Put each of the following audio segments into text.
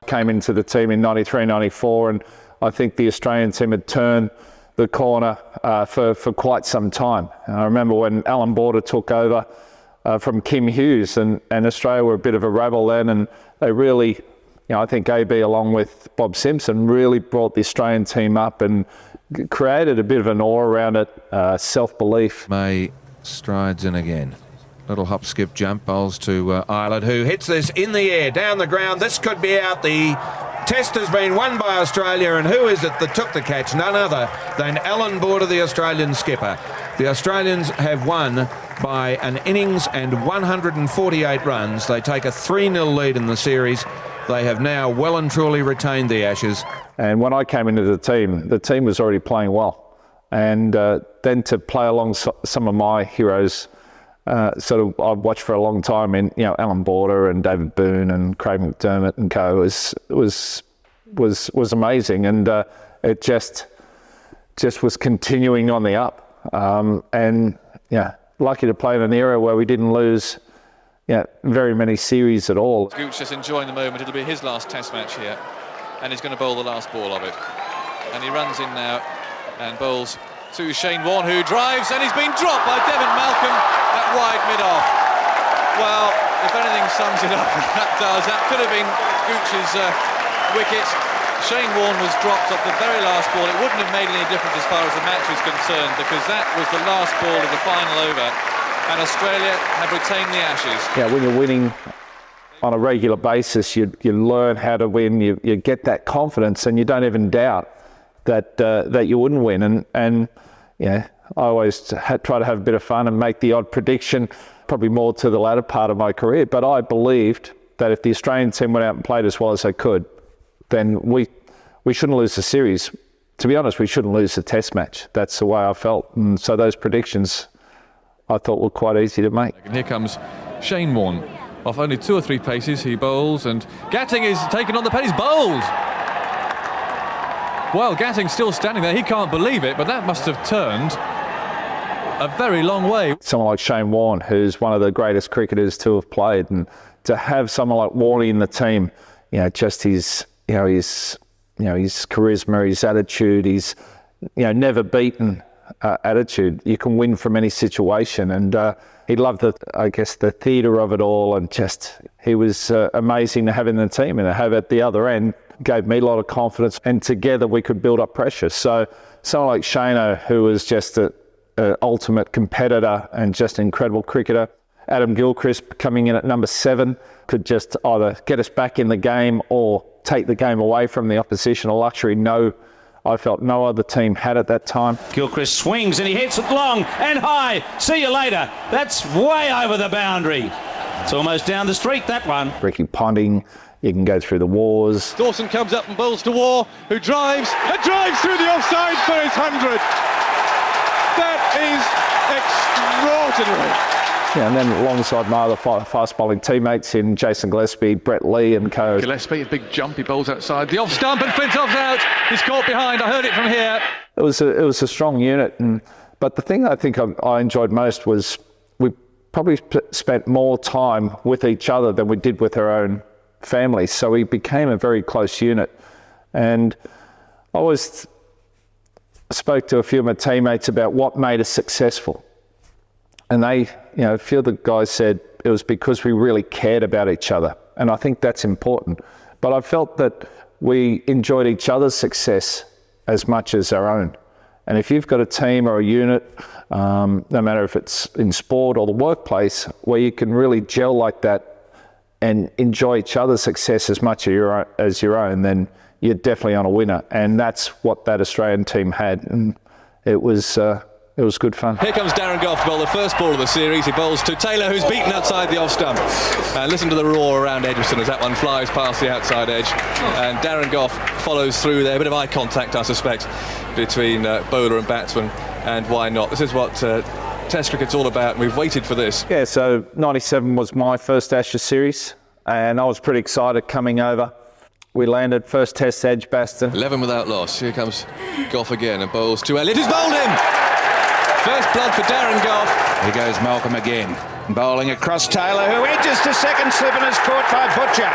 came into the team in 93, 94, and I think the Australian team had turned the corner for quite some time. I remember when Alan Border took over from Kim Hughes, and Australia were a bit of a rabble then, and they really, I think AB along with Bob Simpson really brought the Australian team up and created a bit of an awe around it, self-belief. May strides in again. Little hop, skip, jump, bowls to Ireland, who hits this in the air, down the ground. This could be out. The test has been won by Australia, and who is it that took the catch? None other than Alan Border, the Australian skipper. The Australians have won by an innings and 148 runs. They take a 3-0 lead in the series. They have now well and truly retained the Ashes. And when I came into the team was already playing well. And then to play along some of my heroes, sort of I've watched for a long time, in Alan Border and David Boone and Craig McDermott and co was amazing, and it just was continuing on the up. And lucky to play in an era where we didn't lose very many series at all. Gooch just enjoying the moment. It'll be his last Test match here, and he's going to bowl the last ball of it. And he runs in now and bowls to Shane Warne, who drives, and he's been dropped by Devon Malcolm at wide mid-off. Well, if anything sums it up, that does. That could have been Gooch's wicket. Shane Warne was dropped at the very last ball. It wouldn't have made any difference as far as the match was concerned, because that was the last ball of the final over, and Australia have retained the Ashes. Yeah, when you're winning on a regular basis, you learn how to win. You get that confidence, and you don't even doubt that you wouldn't win. And I always try to have a bit of fun and make the odd prediction, probably more to the latter part of my career. But I believed that if the Australian team went out and played as well as they could, then we shouldn't lose the series. To be honest, we shouldn't lose the Test match. That's the way I felt. And so those predictions I thought were quite easy to make. And here comes Shane Warne. Off only 2 or 3 paces, he bowls, and Gatting is taken on the pen. He's bowled. Well, Gatting's still standing there. He can't believe it, but that must have turned a very long way. Someone like Shane Warne, who's one of the greatest cricketers to have played, and to have someone like Warne in the team, just his charisma, his attitude, his never beaten attitude. You can win from any situation, and he loved the theatre of it all, and just he was amazing to have in the team, and to have at the other end gave me a lot of confidence, and together we could build up pressure. So someone like Shano, who was just an ultimate competitor and just an incredible cricketer. Adam Gilchrist coming in at number 7 could just either get us back in the game or take the game away from the opposition, a luxury I felt no other team had at that time. Gilchrist swings and he hits it long and high. See you later. That's way over the boundary. It's almost down the street, that one. Ricky Ponting, you can go through the wars. Dawson comes up and bowls to Waugh, who drives through the offside for his 100. That is extraordinary. And then alongside my other fast bowling teammates in Jason Gillespie, Brett Lee and co. Gillespie, a big jump, he bowls outside the off stump, and Flintoff's out. He's caught behind. I heard it from here. It was a strong unit, but the thing I think I enjoyed most was we probably spent more time with each other than we did with our own families. So we became a very close unit, and I always spoke to a few of my teammates about what made us successful. And they, a few of the guys said it was because we really cared about each other. And I think that's important. But I felt that we enjoyed each other's success as much as our own. And if you've got a team or a unit, no matter if it's in sport or the workplace, where you can really gel like that and enjoy each other's success as much as your own, then you're definitely on a winner. And that's what that Australian team had. And it was good fun. Here comes Darren Gough to bowl the first ball of the series. He bowls to Taylor, who's beaten outside the off stump. And listen to the roar around Edgbaston as that one flies past the outside edge. And Darren Gough follows through there. A bit of eye contact, I suspect, between bowler and batsman. And why not? This is what Test cricket's all about, and we've waited for this. Yeah, so 97 was my first Ashes series, and I was pretty excited coming over. We landed first Test Edgbaston. 11 without loss. Here comes Gough again and bowls to Elliott, who's bowled him! First blood for Darren Gough. Here goes Malcolm again. Bowling across Taylor, who edges to second slip and is caught by Butcher.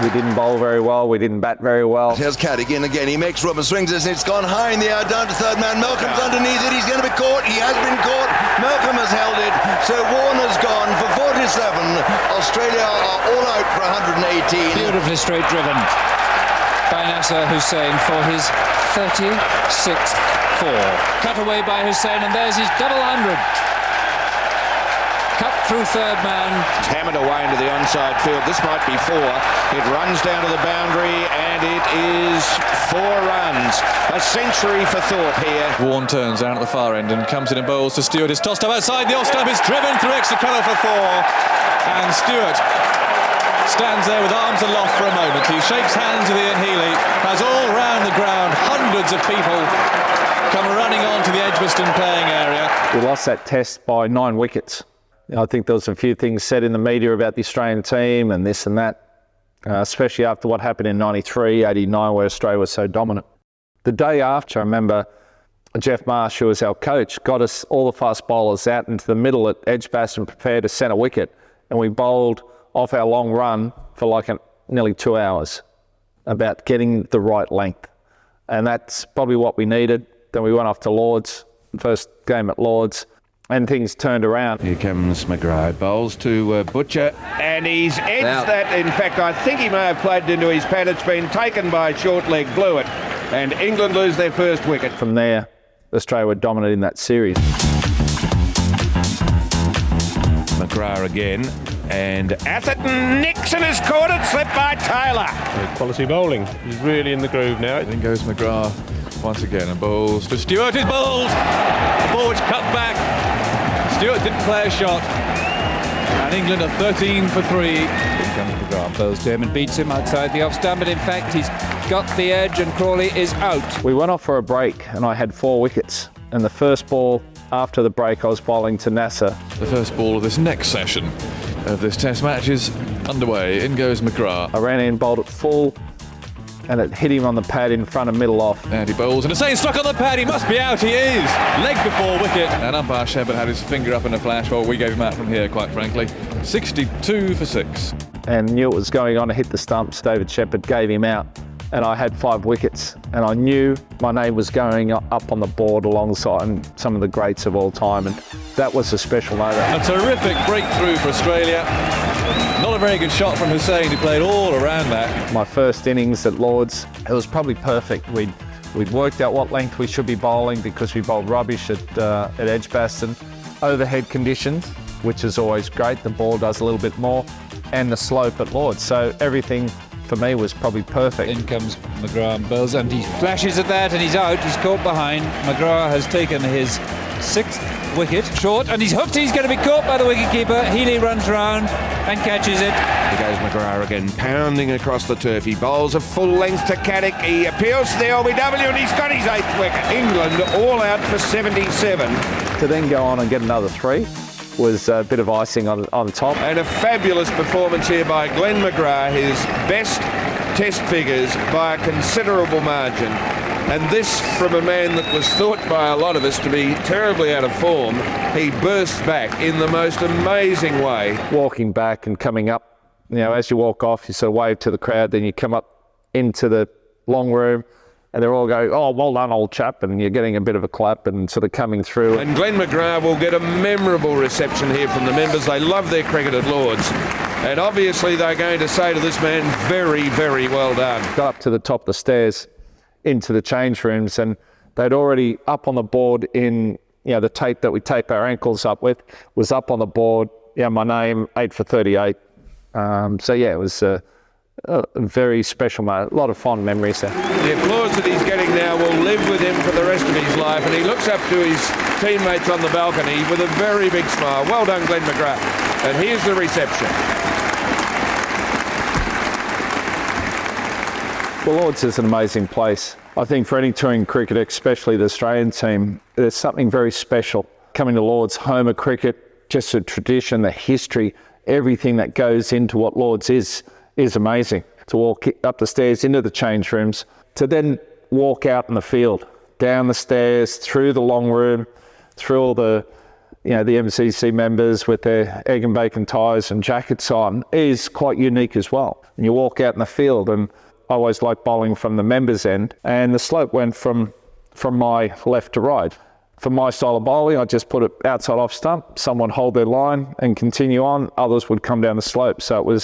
We didn't bowl very well, we didn't bat very well. Here's Caddick in again. He makes rubber swings as it's gone high in the air down to third man. Malcolm's underneath it. He's going to be caught. He has been caught. Malcolm has held it. So Warner's gone for 47. Australia are all out for 118. Beautifully straight driven by Nasser Hussain for his 36th four. Cut away by Hussain, and there's his double 100. Cut through third man. It's hammered away into the onside field. This might be 4. It runs down to the boundary, and it is 4 runs. A century for Thorpe here. Warne turns down at the far end and comes in and bowls to Stewart. It's tossed up outside the off stump. It's driven through extra cover for 4. And Stewart stands there with arms aloft for a moment. He shakes hands with Ian Healy. As all round the ground, hundreds of people come running onto the Edgbaston playing area. We lost that test by 9 wickets. I think there was a few things said in the media about the Australian team and this and that, especially after what happened in 93, 89, where Australia was so dominant. The day after, I remember Jeff Marsh, who was our coach, got us all the fast bowlers out into the middle at Edgbaston, prepared to centre wicket, and we bowled off our long run for like nearly 2 hours about getting the right length. And that's probably what we needed. Then we went off to Lords, first game at Lords, and things turned around. Here comes McGrath, bowls to Butcher, and he's edged that. In fact, I think he may have played it into his pad. It's been taken by short leg, blew it, and England lose their first wicket. From there, Australia were dominant in that series. McGrath again, and Atherton, Nixon has caught it, slipped by Taylor. Quality bowling. He's really in the groove now. Then goes McGrath once again and bowls to Stewart. Is bowled. The ball which cut back. Stewart didn't play a shot. And England are 13 for 3. Here comes McGrath. Bowles to him and beats him outside the off stump, but in fact he's got the edge and Crawley is out. We went off for a break and I had 4 wickets. And the first ball after the break I was bowling to Nasser. The first ball of this next session of this test match is underway. In goes McGrath. I ran in, bowled it full, and it hit him on the pad in front of middle off. And he bowls, and Hussain struck on the pad. He must be out. He is. Leg before wicket. And umpire Shepard had his finger up in a flash. Well, we gave him out from here, quite frankly. 62 for 6. And knew it was going on to hit the stumps. David Shepard gave him out, and I had 5 wickets. And I knew my name was going up on the board alongside some of the greats of all time. And that was a special moment. A terrific breakthrough for Australia. Not a very good shot from Hussain, who played all around that. My first innings at Lords, it was probably perfect. We'd worked out what length we should be bowling because we bowled rubbish at Edgbaston. Overhead conditions, which is always great. The ball does a little bit more, and the slope at Lords. So everything for me was probably perfect. In comes McGrath and Bowles, and he flashes at that and he's out. He's caught behind. McGrath has taken his 6th wicket. Short, and he's hooked. He's going to be caught by the wicketkeeper. Healy runs round and catches it. Here goes McGrath again, pounding across the turf. He bowls a full length to Caddick. He appeals to the LBW, and he's got his 8th wicket. England all out for 77. To then go on and get another 3 was a bit of icing on top. And a fabulous performance here by Glenn McGrath, his best test figures by a considerable margin. And this from a man that was thought by a lot of us to be terribly out of form. He bursts back in the most amazing way. Walking back and coming up, as you walk off, you sort of wave to the crowd, then you come up into the long room, and they're all going, "Oh, well done, old chap," and you're getting a bit of a clap and sort of coming through. And Glenn McGrath will get a memorable reception here from the members. They love their cricket at Lords. And obviously they're going to say to this man, very, very well done. Got up to the top of the stairs into the change rooms, and they'd already up on the board in, the tape that we tape our ankles up with, was up on the board. My name, 8 for 38. It was a very special moment. A lot of fond memories there. The applause that he's getting now will live with him for the rest of his life, and he looks up to his teammates on the balcony with a very big smile. Well done, Glenn McGrath. And here's the reception. Well, Lords is an amazing place. I think for any touring cricketer, especially the Australian team, there's something very special. Coming to Lords, home of cricket, just the tradition, the history, everything that goes into what Lords is amazing. To walk up the stairs into the change rooms, to then walk out in the field, down the stairs, through the long room, through all the the MCC members with their egg and bacon ties and jackets on is quite unique as well. And you walk out in the field, and I always like bowling from the members' end, and the slope went from my left to right. For my style of bowling, I just put it outside off stump, someone hold their line and continue on, others would come down the slope. So I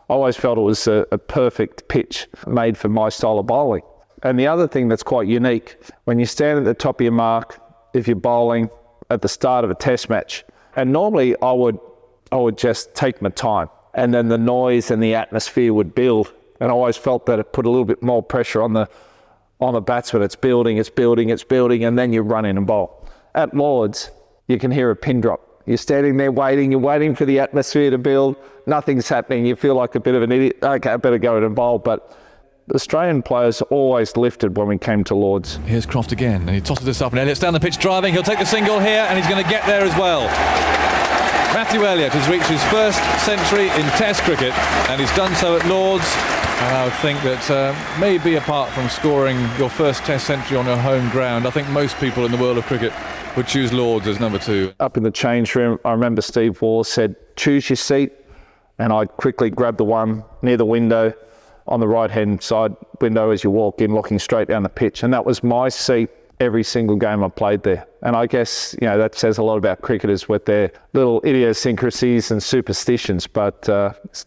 always felt it was a perfect pitch made for my style of bowling. And the other thing that's quite unique, when you stand at the top of your mark, if you're bowling at the start of a test match, and normally I would just take my time, and then the noise and the atmosphere would build. And I always felt that it put a little bit more pressure on the batsman. It's building, and then you run in and bowl. At Lords, you can hear a pin drop. You're standing there waiting, you're waiting for the atmosphere to build. Nothing's happening. You feel like a bit of an idiot. Okay, I better go in and bowl. But Australian players always lifted when we came to Lords. Here's Croft again, and he tosses this up, and Elliott's down the pitch driving. He'll take the single here, and he's going to get there as well. Matthew Elliott has reached his first century in Test cricket, and he's done so at Lords. And I would think that maybe apart from scoring your first Test century on your home ground, I think most people in the world of cricket would choose Lords as number 2. Up in the change room, I remember Steve Waugh said, choose your seat, and I'd quickly grab the one near the window, on the right-hand side window as you walk in, looking straight down the pitch. And that was my seat every single game I played there. And I guess, that says a lot about cricketers with their little idiosyncrasies and superstitions, but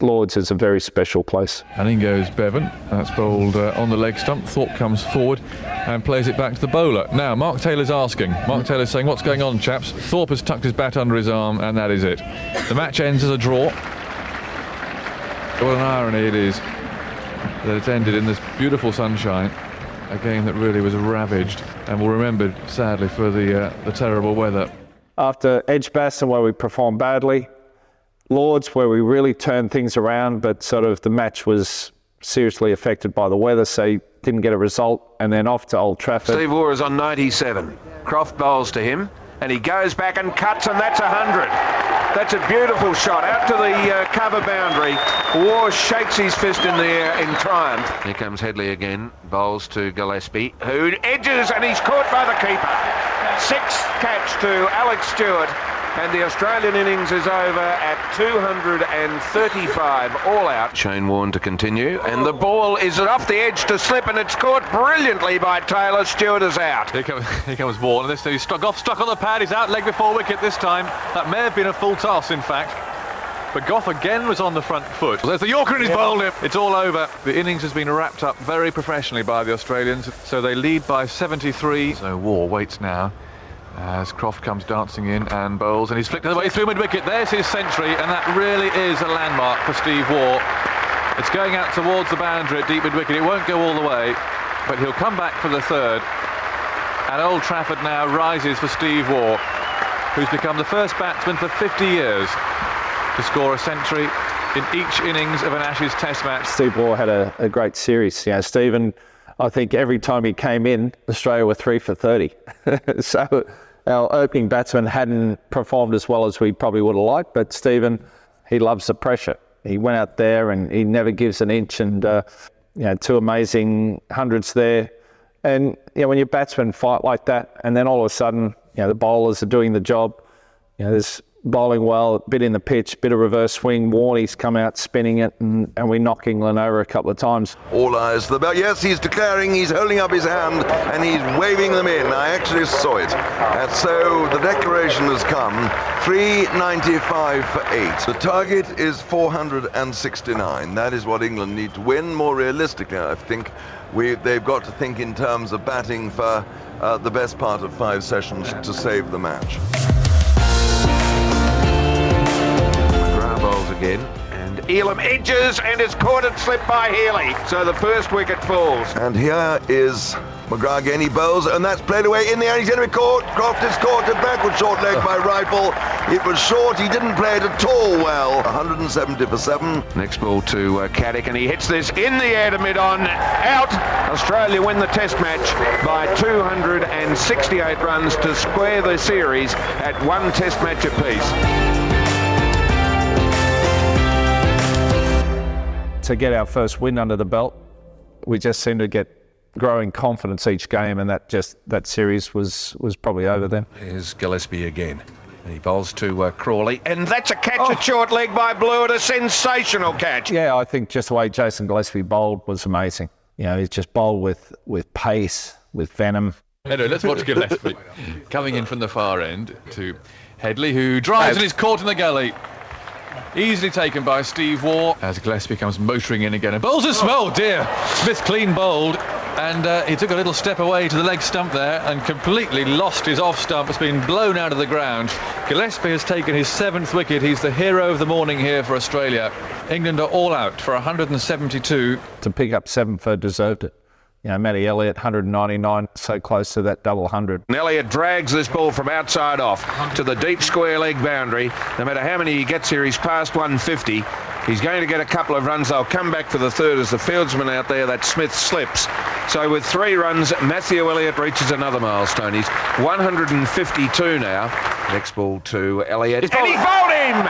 Lords is a very special place. And in goes Bevan. That's bowled on the leg stump. Thorpe comes forward and plays it back to the bowler. Now, Mark Taylor's asking. Mark Taylor's saying, what's going on, chaps? Thorpe has tucked his bat under his arm, and that is it. The match ends as a draw. What an irony it is that it ended in this beautiful sunshine, a game that really was ravaged and will remembered sadly for the terrible weather. After Edgbaston, where we performed badly, Lords, where we really turned things around, but sort of the match was seriously affected by the weather, so you didn't get a result, and then off to Old Trafford. Steve Waugh is on 97. Croft bowls to him, and he goes back and cuts, and that's 100. That's a beautiful shot out to the cover boundary. Waugh shakes his fist in the air in triumph. Here comes Headley again, bowls to Gillespie, who edges, and he's caught by the keeper. 6th catch to Alex Stewart, and the Australian innings is over at 235 all out. Shane Warne to continue, and the ball is off the edge to slip, and it's caught brilliantly by Taylor. Stewart is out. Here comes Warne, and this he's stuck on the pad. He's out leg before wicket this time. That may have been a full toss, in fact. But Gough again was on the front foot. There's the Yorker, and he's bowled him. It's all over. The innings has been wrapped up very professionally by the Australians, so they lead by 73. So Waugh waits now as Croft comes dancing in and bowls, and he's flicked the way through mid-wicket. There's his century, and that really is a landmark for Steve Waugh. It's going out towards the boundary at deep mid-wicket. It won't go all the way, but he'll come back for the 3rd. And Old Trafford now rises for Steve Waugh, who's become the first batsman for 50 years to score a century in each innings of an Ashes Test match. Steve Waugh had a great series. Stephen, I think every time he came in, Australia were 3 for 30. So our opening batsman hadn't performed as well as we probably would have liked, but Stephen, he loves the pressure. He went out there and he never gives an inch, and 2 amazing hundreds there. And when your batsmen fight like that, and then all of a sudden, the bowlers are doing the job. There's bowling well, bit in the pitch, bit of reverse swing. Warnie's come out spinning it, and we knock England over a couple of times. All eyes to the bell. Yes, he's declaring, he's holding up his hand, and he's waving them in. I actually saw it. And so the declaration has come. 395 for 8. The target is 469. That is what England need to win. More realistically, I think they've got to think in terms of batting for the best part of 5 sessions to save the match. McGrath bowls again, and Elam edges, and is caught and slipped by Healy. So the first wicket falls. And here is McGrath again. He bowls, and that's played away in the air. He's going to be caught. Croft is caught. A backward short leg by Rifle. It was short. He didn't play it at all well. 170 for 7. Next ball to Caddick, and he hits this in the air to mid-on. Out. Australia win the Test match by 268 runs to square the series at 1 Test match apiece. To get our first win under the belt, we just seemed to get growing confidence each game, and that series was probably over then. Here's Gillespie again. He bowls to Crawley, and that's a catch at short leg by Blewett, a sensational catch. Yeah, I think just the way Jason Gillespie bowled was amazing. You know, he's just bowled with pace, with venom. Anyway, let's watch Gillespie coming in from the far end to Headley, who drives and is caught in the gully. Easily taken by Steve Waugh as Gillespie comes motoring in again and bowls a smell. Dear, Smith clean bowled, and he took a little step away to the leg stump there and completely lost his off stump. It's been blown out of the ground. Gillespie has taken his 7th wicket. He's the hero of the morning here for Australia. England are all out for 172. To pick up 7 for deserved it. You know, Matty Elliott, 199, so close to that double 100. Elliott drags this ball from outside off to the deep square leg boundary. No matter how many he gets here, he's past 150. He's going to get a couple of runs. They'll come back for the third as the fieldsman out there, that Smith, slips. So with 3 runs, Matthew Elliott reaches another milestone. He's 152 now. Next ball to Elliott. And he bowled him!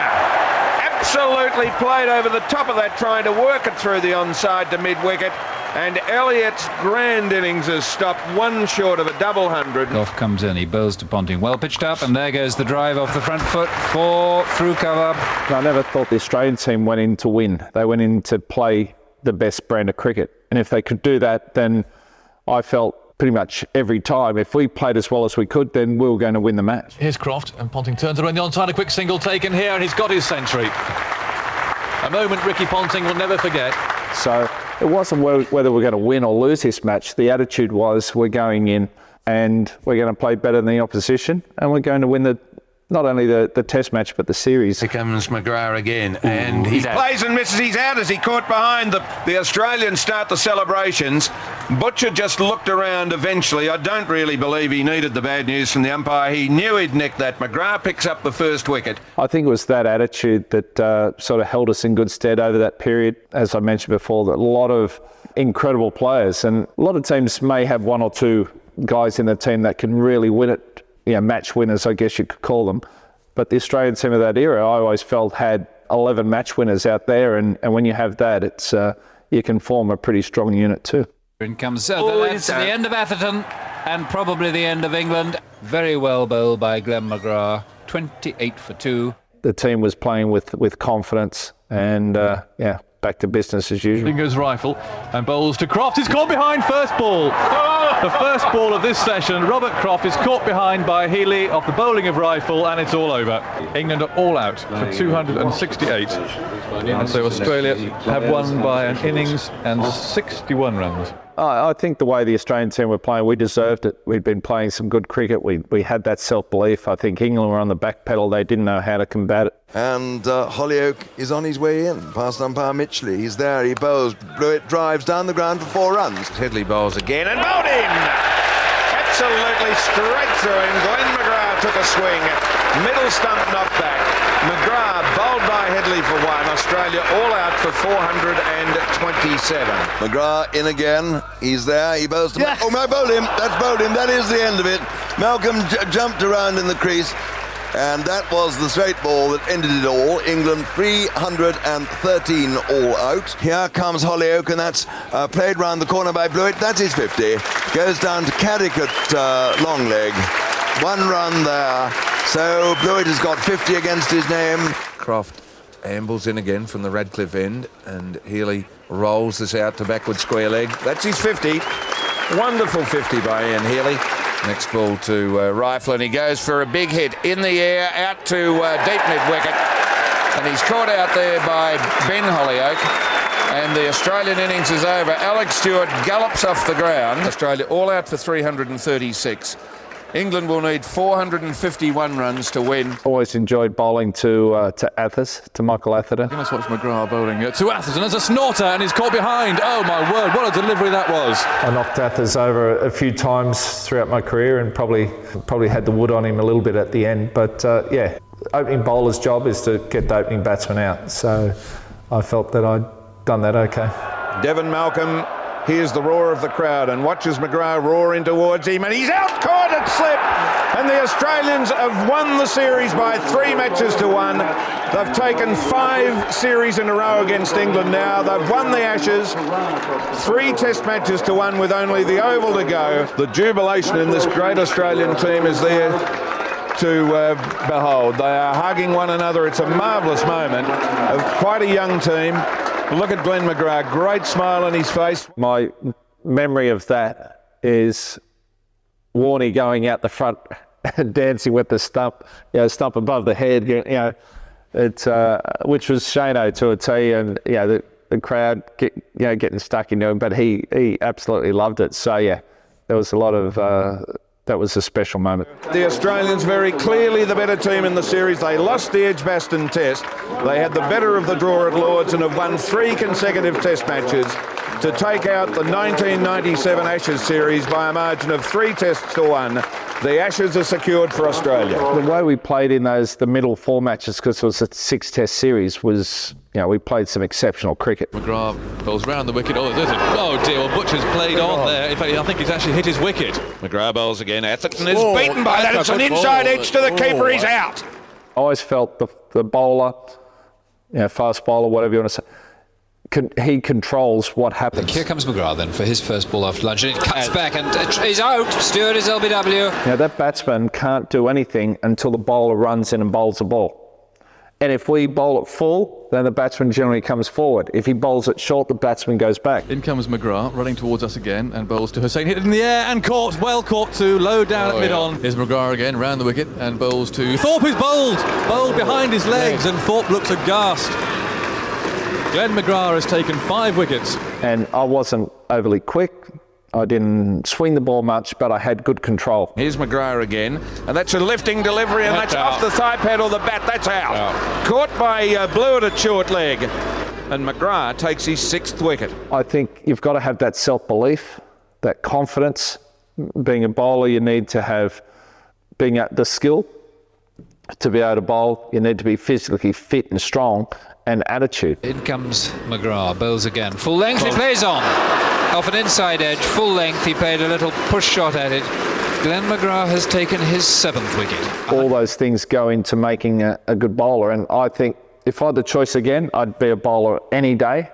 Absolutely played over the top of that, trying to work it through the onside to mid-wicket. And Elliott's grand innings has stopped 1 short of a double 100. Goff comes in, he bowls to Ponting, well pitched up, and there goes the drive off the front foot for through cover. I never thought the Australian team went in to win. They went in to play the best brand of cricket. And if they could do that, then I felt pretty much every time, if we played as well as we could, then we were going to win the match. Here's Croft, and Ponting turns around the onside, a quick single taken here, and he's got his century. A moment Ricky Ponting will never forget. So it wasn't whether we're going to win or lose this match. The attitude was we're going in and we're going to play better than the opposition, and we're going to win not only the test match but the series. Here comes McGrath again, and he plays and misses. He's out as he caught behind. The Australians start the celebrations. Butcher just looked around eventually. I don't really believe he needed the bad news from the umpire. He knew he'd nicked that. McGrath picks up the first wicket. I think it was that attitude that sort of held us in good stead over that period. As I mentioned before, that a lot of incredible players, and a lot of teams may have 1 or 2 guys in the team that can really win it. You know, match winners, I guess you could call them. But the Australian team of that era, I always felt, had 11 match winners out there, and when you have that, it's you can form a pretty strong unit too. In comes that's the end of Atherton and probably the end of England. Very well bowled by Glenn McGrath, 28 for 2. The team was playing with confidence, and yeah, back to business as usual. In goes Rifle and bowls to Croft. He's caught behind first ball. The first ball of this session, Robert Croft is caught behind by Healy off the bowling of Rifle, and it's all over. England are all out for 268. And so Australia have won by an innings and 61 runs. I think the way the Australian team were playing, we deserved it. We'd been playing some good cricket. We had that self-belief. I think England were on the back pedal. They didn't know how to combat it. And Hollyoak is on his way in, past umpire Mitchley. He's there, he bowls. Blewett drives down the ground for 4 runs. Headley bowls again and bowled in! Absolutely straight through him. Glenn McGrath took a swing. Middle stump knocked back. McGrath bowled by Headley for 1. Australia all out for 427. McGrath in again. He's there. He bowls to... Yeah. Oh, I bowled him. That's bowled him. That is the end of it. Malcolm jumped around in the crease. And that was the straight ball that ended it all. England 313 all out. Here comes Hollyoak, and that's played round the corner by Blewett. That's his 50. Goes down to Carrick at long leg. 1 run there. So Blewett has got 50 against his name. Croft ambles in again from the Radcliffe end, and Healy rolls this out to backward square leg. That's his 50. Wonderful 50 by Ian Healy. Next ball to Rifle, and he goes for a big hit in the air out to deep mid-wicket, and he's caught out there by Ben Hollyoak, and the Australian innings is over. Alex Stewart gallops off the ground. Australia all out for 336. England will need 451 runs to win. Always enjoyed bowling to Athers, to Michael Atherton. Let's watch McGrath bowling to Atherton. There's a snorter and he's caught behind. Oh my word, what a delivery that was. I knocked Athers over a few times throughout my career and probably had the wood on him a little bit at the end. But yeah, opening bowler's job is to get the opening batsman out. So I felt that I'd done that okay. Devon Malcolm hears the roar of the crowd and watches McGrath roar in towards him, and he's out caught at slip, and the Australians have won the series by 3 matches to 1. They've taken 5 series in a row against England now. They've won the Ashes 3 test matches to 1 with only the Oval to go. The jubilation in this great Australian team is there to behold. They are hugging one another. It's a marvellous moment of quite a young team. Look at Glenn McGrath, great smile on his face. My memory of that is Warney going out the front and dancing with the stump, stump above the head, which was Shano to a T, and the crowd getting stuck into him, but he absolutely loved it. So yeah, there was a lot of that was a special moment. The Australians very clearly the better team in the series. They lost the Edgbaston Test. They had the better of the draw at Lords and have won 3 consecutive Test matches to take out the 1997 Ashes series by a margin of 3 tests to 1. The Ashes are secured for Australia. The way we played in the middle 4 matches, because it was a 6-test series, was, we played some exceptional cricket. McGrath bowls round the wicket. Oh dear, well, Butcher's played on there. In fact, I think he's actually hit his wicket. McGrath bowls again. Atherton is beaten by that. It's an inside edge to the keeper. He's out. I always felt the bowler, fast bowler, whatever you want to say, he controls what happens. Here comes McGrath then for his first ball after lunch, and it cuts back and he's out. Stewart is LBW. That batsman can't do anything until the bowler runs in and bowls the ball. And if we bowl it full, then the batsman generally comes forward. If he bowls it short, the batsman goes back. In comes McGrath, running towards us again, and bowls to Hussain. Hit it in the air and caught, well caught too, low down at mid-on. Here's McGrath again, round the wicket, and bowls to Thorpe, who's bowled behind his legs, and Thorpe looks aghast. Glenn McGrath has taken 5 wickets. And I wasn't overly quick. I didn't swing the ball much, but I had good control. Here's McGrath again, and that's a lifting delivery, and that's off the thigh pad or the bat. That's out. Caught by Blewett at short leg, and McGrath takes his 6th wicket. I think you've got to have that self-belief, that confidence. Being a bowler, you need to have the skill to be able to bowl. You need to be physically fit and strong, and attitude. In comes McGrath, bowls again. Full length, he plays on. Off an inside edge, full length, he played a little push shot at it. Glenn McGrath has taken his 7th wicket. All those things go into making a good bowler, and I think if I had the choice again, I'd be a bowler any day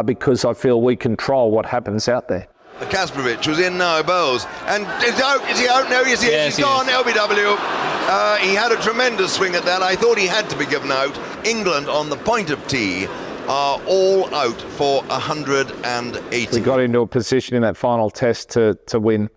because I feel we control what happens out there. Kasparovich was in now, bowls, and is out. Is he out? No, yes, he is. Yes, He's gone. LBW. He had a tremendous swing at that. I thought he had to be given out. England on the point of tee are all out for 180. We got into a position in that final test to win,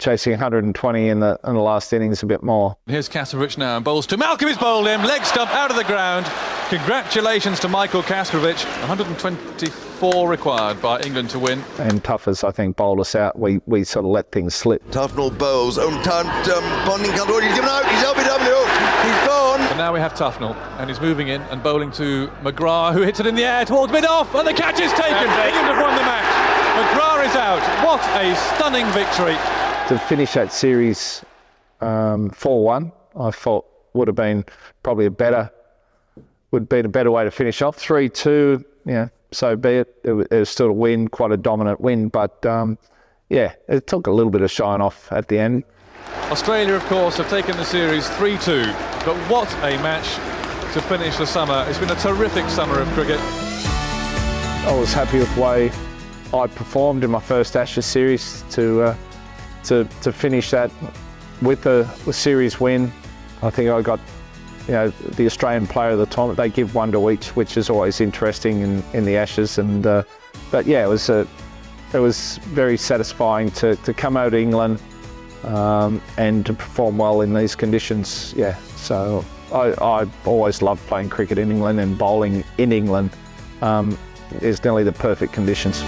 chasing 120 in the last innings a bit more. Here's Kasparovich now, and bowls to Malcolm. Is bowled him, leg stump out of the ground. Congratulations to Michael Kasparovich. 124 required by England to win. And Tuffers, I think, bowled us out. We sort of let things slip. Tufnell bowls. Bonding can't hold. He's given out. He's LBW. He's gone. And now we have Tufnell, and he's moving in and bowling to McGrath, who hits it in the air towards mid-off, and the catch is taken. England have won the match. McGrath is out. What a stunning victory. To finish that series 4-1, I thought would have been probably a better way to finish off. 3-2, so be it. It was still a win, quite a dominant win, but it took a little bit of shine off at the end. Australia, of course, have taken the series 3-2, but what a match to finish the summer. It's been a terrific summer of cricket. I was happy with the way I performed in my first Ashes series to finish that with a series win. I think I got the Australian Player of the Tournament. They give one to each, which is always interesting in the Ashes. And but yeah, it was very satisfying to come out to England and to perform well in these conditions. Yeah, so I always loved playing cricket in England, and bowling in England is nearly the perfect conditions.